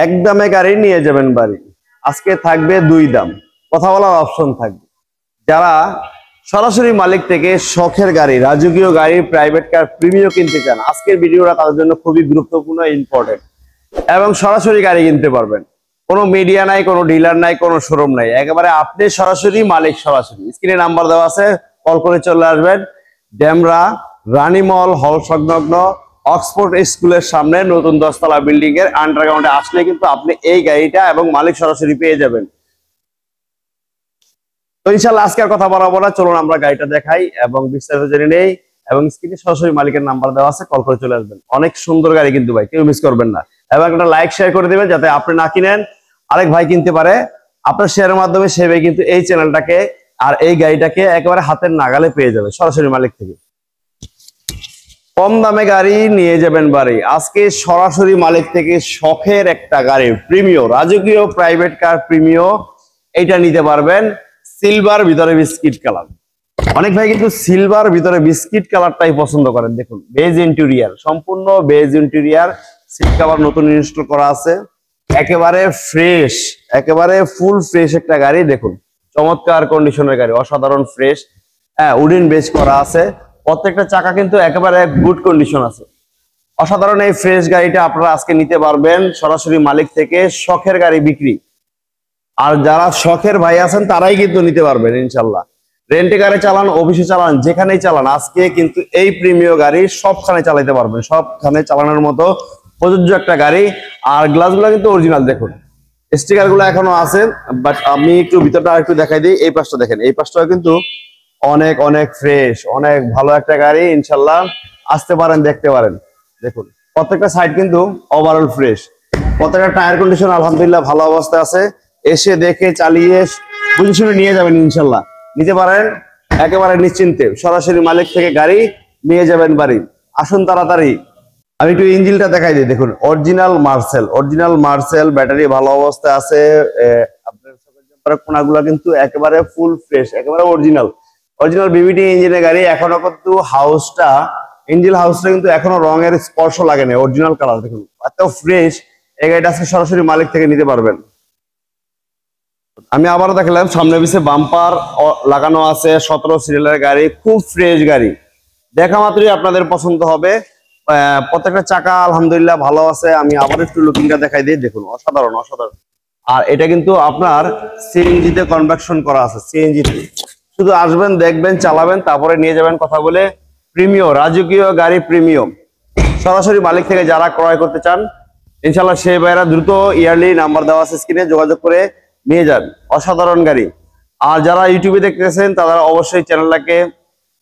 একদমে গাড়ি নিয়ে যাবেন বাড়ি। আজকে থাকবে দুই দাম, কথা বলার অপশন থাকবে। যারা সরাসরি মালিক থেকে শখের গাড়ি, রাজকীয় গাড়ি, প্রাইভেট কার, প্রিমিয়াম কিনতে চান, আজকের ভিডিওটা তাদের জন্য খুবই গুরুত্বপূর্ণ, ইম্পর্টেন্ট। এবং সরাসরি গাড়ি কিনতে পারবেন, কোনো মিডিয়া নাই, কোনো ডিলার নাই, কোনো শোরুম নাই, একেবারে আপনি সরাসরি মালিক, সরাসরি। স্ক্রিনে নাম্বার দেওয়া আছে, কল করে চলে আসবেন। ডেমরা রানীমল হল সংলগ্ন অক্সফোর্ড স্কুলের সামনে নতুন 10 তলা বিল্ডিং এর আন্ডারগ্রাউন্ডে আসলে কিন্তু আপনি এই গাড়িটা এবং মালিক সরাসরি পেয়ে যাবেন। তো ইনশাআল্লাহ আজকের কথা বরাবর না, চলুন আমরা গাড়িটা দেখাই এবং বিস্তারিত জেনে নেই। এবং স্ক্রিনে সরাসরি মালিকের নাম্বার দেওয়া আছে, কল করে চলে আসবেন। অনেক সুন্দর গাড়ি কিন্তু ভাই, কেউ মিস করবেন না। এবং একটা লাইক শেয়ার করে দিবেন যাতে আপনি না কিনেন, আরেক ভাই কিনতে পারে। আপনার শেয়ারের মাধ্যমে সে ভাই কিন্তু এই চ্যানেলটাকে আর এই গাড়িটাকে একেবারে হাতের নাগালে পেয়ে যাবে সরাসরি মালিক থেকে। কম দামে গাড়ি নিয়ে যাবেন বাড়ি। আজকে সরাসরি মালিক থেকে শখের একটা গাড়ি, প্রিমিয়াম রাজকীয় প্রাইভেট কার, প্রিমিয়াম এটা নিতে পারবেন। সিলভার ভিতরে বিস্কিট কালার। অনেক ভাই কিন্তু সিলভার ভিতরে বিস্কিট কালারটাই পছন্দ করেন। দেখুন বেজ ইন্টেরিয়ার, সম্পূর্ণ বেজ ইন্টেরিয়ার, সিট কভার নতুন ইনস্টল করা আছে, একেবারে ফ্রেশ, একেবারে ফুল ফ্রেশ একটা গাড়ি। দেখুন চমৎকার কন্ডিশনের গাড়ি, অসাধারণ ফ্রেশ। হ্যাঁ, উডেন বেজ করা আছে, প্রত্যেকটা চাকা কিন্তু একেবারে গুড কন্ডিশন আছে। অসাধারণ এই ফ্রেশ গাড়িটা আপনারা আজকে নিতে পারবেন সরাসরি মালিক থেকে। শখের গাড়ি বিক্রি, আর যারা শখের ভাই আছেন তারাই কিন্তু নিতে পারবেন ইনশাল্লাহ। রেন্টে গাড়ি চালান, অফিসে চালান, যেখানেই চালান, আজকে কিন্তু এই প্রিমিয়াম গাড়ি সবখানে চালাতে পারবেন, সবখানে চালানোর মতো প্রযোজ্য একটা গাড়ি। আর গ্লাসগুলো কিন্তু অরিজিনাল, দেখুন স্টিকার গুলো এখনো আছে, বাট আমি একটু ভিতরটা একটু দেখাই দিই। এই পাশটা দেখেন, এই পাশটাও কিন্তু অনেক অনেক ফ্রেশ, অনেক ভালো একটা গাড়ি। ইনশাল্লাহ আসতে পারেন, দেখতে পারেন। দেখুন প্রত্যেকটা সাইড কিন্তু ওভারঅল ফ্রেশ, প্রত্যেকটা টায়ার কন্ডিশন আলহামদুলিল্লাহ ভালো অবস্থায় আছে। এসে দেখে চালিয়ে বুঝে শুনে নিয়ে যাবেন, ইনশাল্লাহ নিতে পারেন একেবারে নিশ্চিন্তে। সরাসরি মালিক থেকে গাড়ি নিয়ে যাবেন বাড়ি। আসুন তাড়াতাড়ি। আমি একটু ইঞ্জিনটা দেখাই দিই। দেখুন original Marcel, original Marcel, battery ভালো অবস্থায় আছে। আপনার কোনাগুলো কিন্তু একেবারে ফুল ফ্রেশ, একেবারে অরিজিনাল, অরিজিনাল বিবিটি ইঞ্জিনের গাড়ি। এখনো কিন্তু হাউসটা, ইঞ্জিন হাউসটা কিন্তু এখনো রঙের স্পর্শ লাগে না, অরিজিনাল কালার। দেখুন এত ফ্রেশ এই গাড়িটা আজকে সরাসরি মালিক থেকে নিতে পারবেন। আমি আবারও দেখালাম, সামনে পিছে বাম্পার লাগানো আছে, 17 সিরিয়ালের গাড়ি, খুব ফ্রেশ গাড়ি। দেখা মাত্রই আপনাদের পছন্দ হবে। প্রত্যেকটা চাকা আলহামদুলিল্লাহ ভালো আছে। আমি আবার একটু লুকিংটা দেখাই দিই। দেখুন অসাধারণ, অসাধারণ। আর এটা কিন্তু আপনার সিএনজি তে কনভার্সন করা আছে, সিএনজি তে। শুধু আসবেন, দেখবেন, চালাবেন, তারপরে নিয়ে যাবেন কথা বলে। প্রিমিয়াম রাজকীয় গাড়ি, প্রিমিয়াম সরাসরি মালিক থেকে যারা ক্রয় করতে চান ইনশাল্লাহ সেই ভাইরা দ্রুত ইয়ারলি নাম্বার দেওয়া আছে স্ক্রিনে, যোগাযোগ করে নিয়ে যান। অসাধারণ গাড়ি। আর যারা ইউটিউবে দেখতেছেন তারা অবশ্যই চ্যানেলটাকে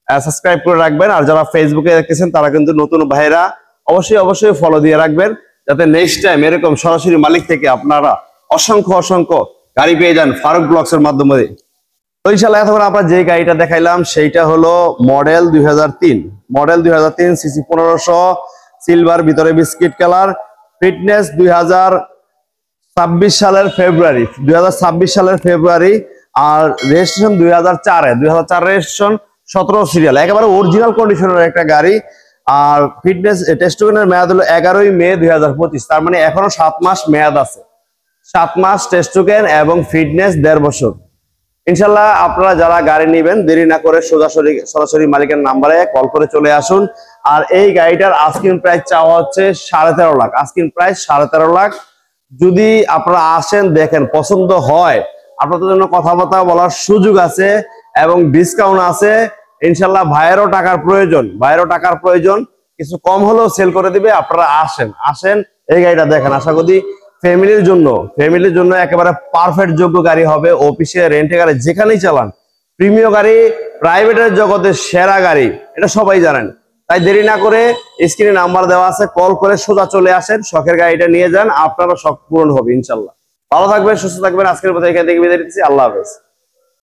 সাবস্ক্রাইব করে রাখবেন। আর যারা ফেসবুকে দেখতেছেন তারা কিন্তু নতুন ভাইরা অবশ্যই অবশ্যই ফলো দিয়ে রাখবেন, যাতে নেক্সট টাইম এরকম সরাসরি মালিক থেকে আপনারা অসংখ্য অসংখ্য গাড়ি পেয়ে যান ফারুক ব্লগস এর মাধ্যমে। তো ইনশাআল্লাহ এখন আমরা যে গাড়িটা দেখাইলাম সেইটা হলো মডেল 2003, মডেল 2003, সিসি 1500, সিলভার ভিতরে বিস্কিট কালার, ফিটনেস 2026 সালের ফেব্রুয়ারি, 2026 সালের ফেব্রুয়ারি। আর রেজিস্ট্রেশন 2004 রেজিস্ট্রেশন, 17 সিরিয়াল, একেবারে অরিজিনাল কন্ডিশনের একটা গাড়ি। আর ফিটনেস টেস্ট টোকেনের মেয়াদ হলো 11 মে 2025, তার মানে এখনো 7 মাস মেয়াদ আছে। 7 মাস টেস্ট টোকেন এবং ফিটনেস 1.5 বছর। ইনশাল্লাহ আপনারা যারা গাড়ি নেবেন দেরি না করে সরাসরি মালিকের নাম্বারে কল করে চলে আসুন। আর এই গাড়িটার আস্কিং প্রাইস চাওয়া হচ্ছে 13.5 লাখ, আস্কিং প্রাইস 13.5 লাখ। যদি আপনারা আসেন, দেখেন, পছন্দ হয়, আপনাদের জন্য কথাবার্তা বলার সুযোগ আছে এবং ডিসকাউন্ট আছে ইনশাল্লাহ। ভাইয়েরও টাকার প্রয়োজন, ভাইয়েরও টাকার প্রয়োজন, কিছু কম হলেও সেল করে দিবে। আপনারা আসেন, আসেন এই গাড়িটা দেখেন। আশা করি ফ্যামিলির জন্য একেবারে পারফেক্ট যোগ্য গাড়ি হবে। অফিসে, রেন্টে গাড়ি, যেখানেই চালান, প্রিমিয়াম গাড়ি, প্রাইভেটের জগতের সেরা গাড়ি, এটা সবাই জানেন। তাই দেরি না করে স্ক্রিনে নাম্বার দেওয়া আছে, কল করে সোজা চলে আসেন, শখের গাড়িটা নিয়ে যান, আপনারও শখ পূরণ হবে ইনশাল্লাহ। ভালো থাকবেন, সুস্থ থাকবেন। আজকের মতো এখান থেকে বিদায় নিচ্ছি। আল্লাহ হাফেজ।